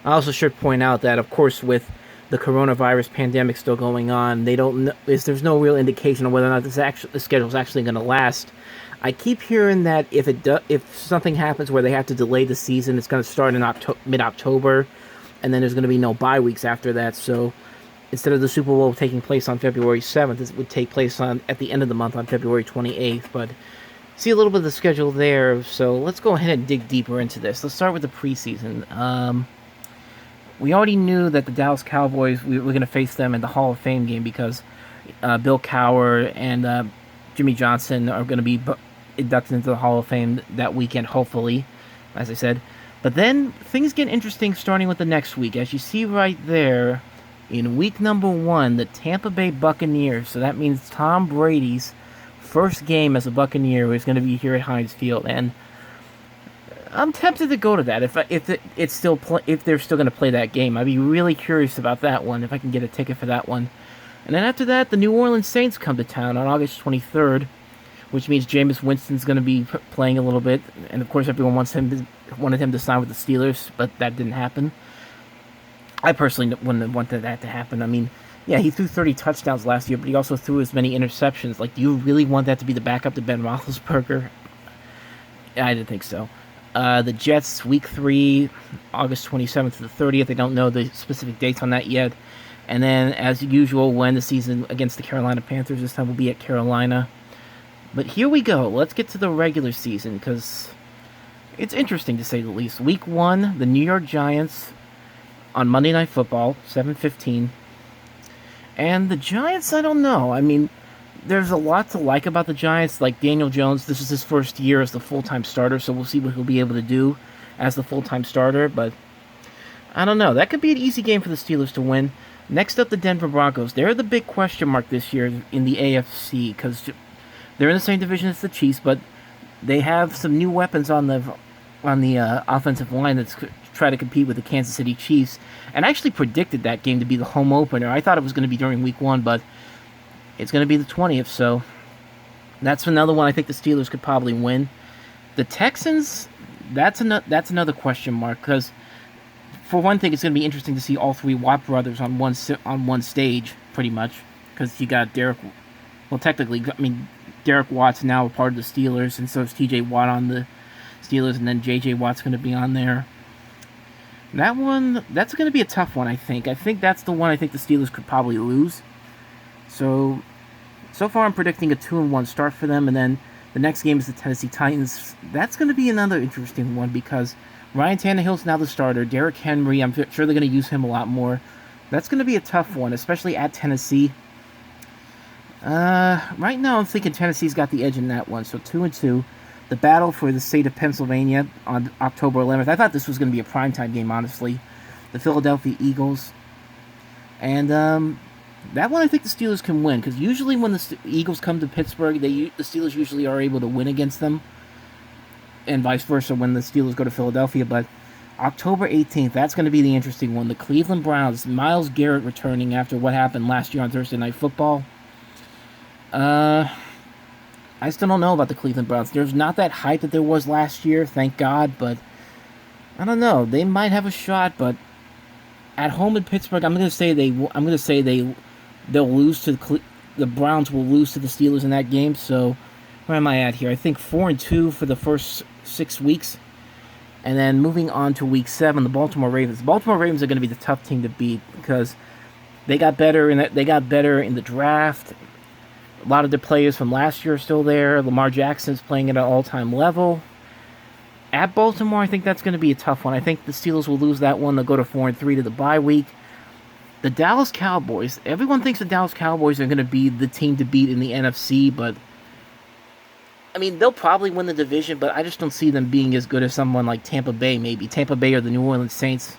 I also should point out that, of course, with the coronavirus pandemic still going on, they don't know, there's no real indication of whether or not the schedule is actually going to last. I keep hearing that if something happens where they have to delay the season, it's going to start in mid October, and then there's going to be no bye weeks after that. So instead of the Super Bowl taking place on February 7th, it would take place on at the end of the month on February 28th. But see a little bit of the schedule there. So let's go ahead and dig deeper into this. Let's start with the preseason. We already knew that the Dallas Cowboys, we were going to face them in the Hall of Fame game because Bill Cowher and Jimmy Johnson are going to be inducted into the Hall of Fame that weekend, hopefully, as I said. But then things get interesting starting with the next week. As you see right there, in week number 1, the Tampa Bay Buccaneers, so that means Tom Brady's first game as a Buccaneer is going to be here at Heinz Field. And I'm tempted to go to that if they're still going to play that game. I'd be really curious about that one if I can get a ticket for that one. And then after that, the New Orleans Saints come to town on August 23rd, which means Jameis Winston's going to be playing a little bit, and of course everyone wanted him to sign with the Steelers, but that didn't happen. I personally wouldn't have wanted that to happen. I mean, yeah, he threw 30 touchdowns last year, but he also threw as many interceptions. Like, do you really want that to be the backup to Ben Roethlisberger? I didn't think so. The Jets, Week 3, August 27th to the 30th. They don't know the specific dates on that yet. And then, as usual, when the season against the Carolina Panthers, this time will be at Carolina. But here we go. Let's get to the regular season, because it's interesting, to say the least. Week 1, the New York Giants on Monday Night Football, 7:15. And the Giants, I don't know. I mean, there's a lot to like about the Giants. Like Daniel Jones, this is his first year as the full-time starter, so we'll see what he'll be able to do as the full-time starter. But I don't know. That could be an easy game for the Steelers to win. Next up, the Denver Broncos. They're the big question mark this year in the AFC, because they're in the same division as the Chiefs, but they have some new weapons on the offensive line that's try to compete with the Kansas City Chiefs. And I actually predicted that game to be the home opener. I thought it was going to be during Week 1, but it's going to be the 20th, so that's another one I think the Steelers could probably win. The Texans, that's another question mark, because for one thing, it's going to be interesting to see all three Watt brothers on one stage, pretty much, because you got Derek. Well, technically, I mean, Derek Watt's now a part of the Steelers, and so is T.J. Watt on the Steelers, and then J.J. Watt's going to be on there. That one, that's going to be a tough one, I think. I think that's the one I think the Steelers could probably lose. So far I'm predicting a 2-1 start for them, and then the next game is the Tennessee Titans. That's going to be another interesting one, because Ryan Tannehill's now the starter. Derrick Henry, I'm sure they're going to use him a lot more. That's going to be a tough one, especially at Tennessee. Right now I'm thinking Tennessee's got the edge in that one, so 2-2. The battle for the state of Pennsylvania on October 11th. I thought this was going to be a primetime game, honestly. The Philadelphia Eagles. And that one I think the Steelers can win, because usually when the Eagles come to Pittsburgh, the Steelers usually are able to win against them, and vice versa when the Steelers go to Philadelphia. But October 18th, that's going to be the interesting one. The Cleveland Browns, Myles Garrett returning after what happened last year on Thursday Night Football. I still don't know about the Cleveland Browns. There's not that hype that there was last year, thank God, but I don't know. They might have a shot, but at home in Pittsburgh, I'm going to say they'll lose to the Browns will lose to the Steelers in that game. So where am I at here? I think 4-2 for the first 6 weeks, and then moving on to Week 7, the Baltimore Ravens. The Baltimore Ravens are going to be the tough team to beat, because they got better in the draft. A lot of the players from last year are still there. Lamar Jackson's playing at an all-time level. At Baltimore, I think that's going to be a tough one. I think the Steelers will lose that one. They'll go to 4-3 to the bye week. The Dallas Cowboys. Everyone thinks the Dallas Cowboys are going to be the team to beat in the NFC, but I mean, they'll probably win the division, but I just don't see them being as good as someone like Tampa Bay, maybe. Tampa Bay or the New Orleans Saints,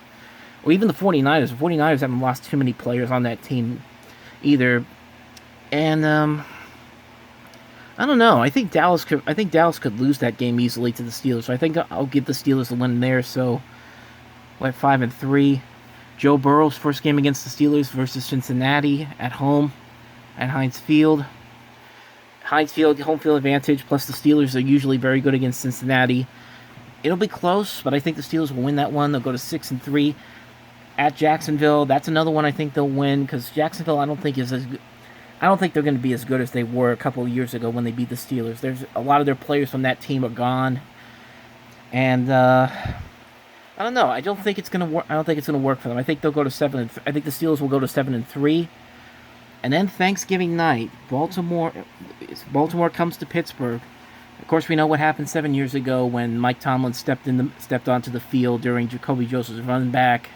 or even the 49ers. The 49ers haven't lost too many players on that team either. And I don't know. I think Dallas could lose that game easily to the Steelers. So I think I'll give the Steelers the win there. So we're at 5-3. Joe Burrow's first game against the Steelers versus Cincinnati at home at Heinz Field. Heinz Field, home field advantage. Plus the Steelers are usually very good against Cincinnati. It'll be close, but I think the Steelers will win that one. They'll go to 6-3. At Jacksonville, that's another one I think they'll win because Jacksonville I don't think they're going to be as good as they were a couple of years ago when they beat the Steelers. There's a lot of their players from that team are gone, and I don't know. I don't think it's going to work. I don't think it's going to work for them. I think they'll go to 7. I think the Steelers will go to 7-3, and then Thanksgiving night, Baltimore comes to Pittsburgh. Of course, we know what happened 7 years ago when Mike Tomlin stepped onto the field during Jacoby Joseph's run back.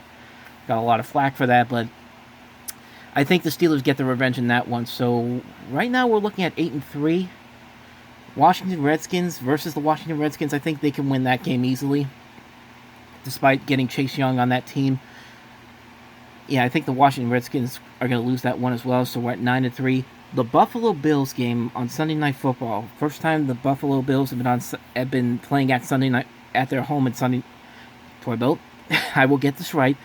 Got a lot of flack for that, but I think the Steelers get the revenge in that one. So right now we're looking at 8-3. Washington Redskins versus the Washington Redskins. I think they can win that game easily, despite getting Chase Young on that team. Yeah, I think the Washington Redskins are going to lose that one as well. So we're at 9-3. The Buffalo Bills game on Sunday Night Football. First time the Buffalo Bills have been playing at Sunday night at their home at Sunday Toy Boat. I will get this right.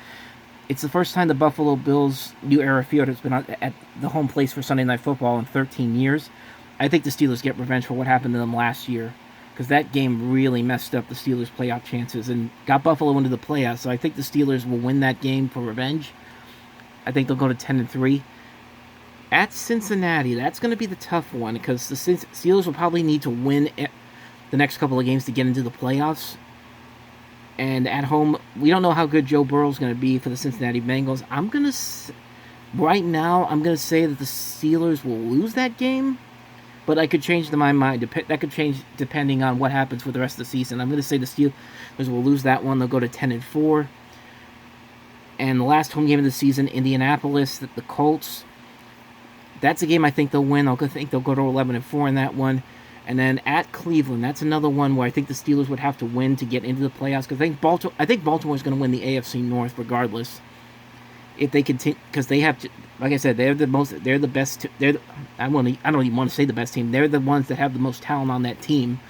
It's the first time the Buffalo Bills New Era Field has been at the home place for Sunday Night Football in 13 years. I think the Steelers get revenge for what happened to them last year, because that game really messed up the Steelers' playoff chances and got Buffalo into the playoffs. So I think the Steelers will win that game for revenge. I think they'll go to 10-3. At Cincinnati, that's going to be the tough one, because the Steelers will probably need to win the next couple of games to get into the playoffs. And at home, we don't know how good Joe Burrow's going to be for the Cincinnati Bengals. Right now, I'm going to say that the Steelers will lose that game, but I could change my mind. That could change depending on what happens with the rest of the season. I'm going to say the Steelers will lose that one. They'll go to 10-4. And the last home game of the season, Indianapolis, the Colts. That's a game I think they'll win. I think they'll go to 11-4 in that one. And then at Cleveland, that's another one where I think the Steelers would have to win to get into the playoffs. Because I think Baltimore is going to win the AFC North regardless. If they continue, because they have to, like I said, they're the best. I don't even want to say the best team. They're the ones that have the most talent on that team.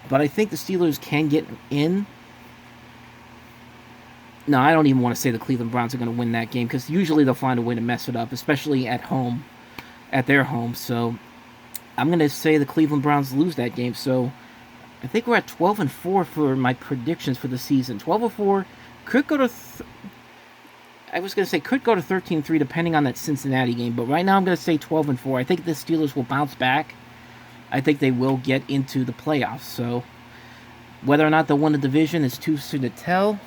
But I think the Steelers can get in. No, I don't even want to say the Cleveland Browns are going to win that game, because usually they'll find a way to mess it up, especially at home, at their home. So I'm going to say the Cleveland Browns lose that game. So I think we're at 12-4 for my predictions for the season. 12-4 could go to. I was going to say could go to 13-3 depending on that Cincinnati game, but right now I'm going to say 12-4. I think the Steelers will bounce back. I think they will get into the playoffs. So whether or not they'll win the division is too soon to tell.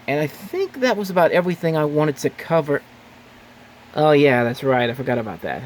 And I think that was about everything I wanted to cover. Oh yeah, that's right. I forgot about that.